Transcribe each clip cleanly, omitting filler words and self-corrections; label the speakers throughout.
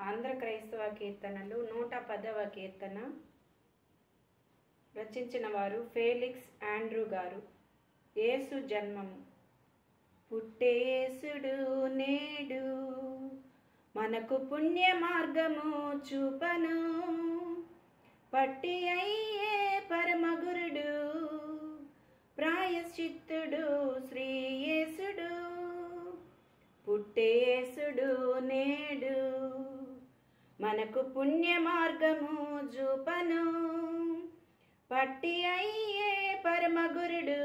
Speaker 1: ఆంధ్ర క్రైస్తవ కీర్తనలు 110వ కీర్తన. రచించిన వారు ఫెలిక్స్ ఆండ్రూ గారు. యేసు జన్మము. పుట్టే యేసుడు నేడు మనకు పుణ్య మార్గము చూపను, పట్టి అయ్యే పరమగురుడు ప్రాయశ్చిత్తుడు శ్రీ యేసుడు. పుట్టే యేసుడు నేడు మనకు పుణ్య మార్గము చూపను, పట్టి అయ్యే పరమగురుడు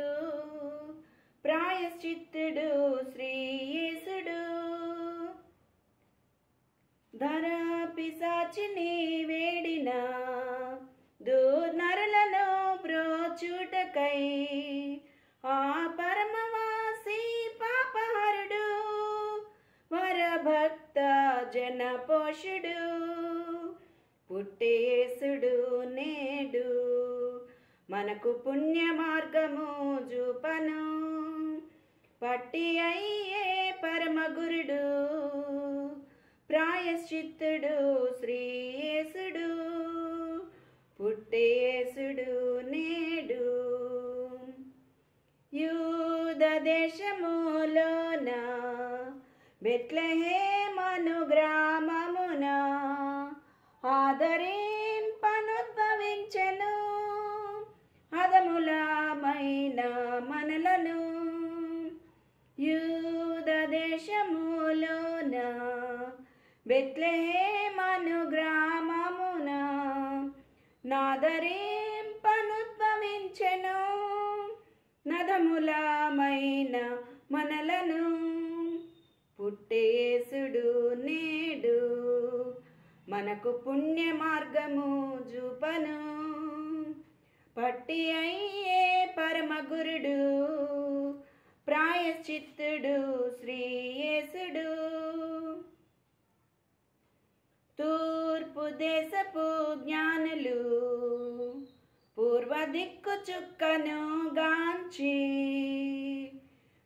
Speaker 1: ప్రాయశ్చిత్తుడు శ్రీ యేసుడు. ధరా పిశాచిని వేడిన దుర్నరులను బ్రోచుటకై ఆ పరమవాసి పాపహరుడు వరభక్త జన పోషుడు. పుట్టే యేసుడు నేడు మనకు పుణ్య మార్గము చూపను, పట్టి అయ్యే పరమగురుడు ప్రాయశ్చిత్తుడు శ్రీ యేసుడు. పుట్టే యేసుడు నేడు. యూద దేశములోన బెత్లెహేమను గ్రామమున ఆదరింపనుద్భవించెను అదములమైన మనలను. యూద దేశములోన బెత్లెహేమను గ్రామమున నాదరింపనుద్భవించెను నదములమైన మనలను. పుట్టే యేసుడు నేడు మనకు పుణ్య మార్గము చూపను, పట్టి అయ్యే పరమగురుడు ప్రాయశ్చిత్తుడు శ్రీ యేసుడు. తూర్పు దేశపు జ్ఞానులు పూర్వ దిక్కు చుక్కను గాంచి,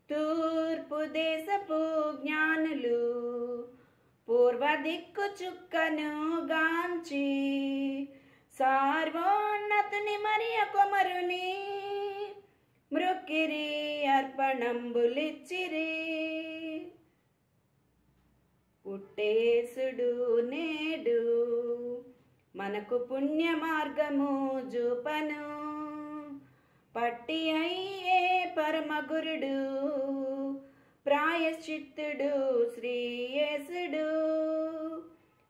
Speaker 1: తూర్పు దేశపు జ్ఞానులు పూర్వ దిక్కు చుక్కను గాంచి సార్వోన్నతుని మరియ కుమారుని మృక్కిరి అర్పణంబులిచ్చిరి. పుట్టే యేసుడు నేడు మనకు పుణ్య మార్గము చూపను, పట్టి అయ్యే పరమగురుడు ప్రాయశ్చిత్తుడు శ్రీ యేసుడు.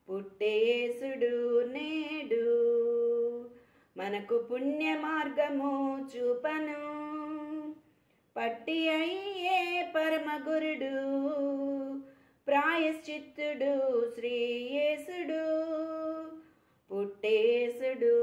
Speaker 1: పుట్టే యేసుడు నేడు మనకు పుణ్య మార్గము చూపను, పట్టి అయ్యే పరమగురుడు ప్రాయశ్చిత్తుడు శ్రీ యేసుడు. పుట్టే యేసుడు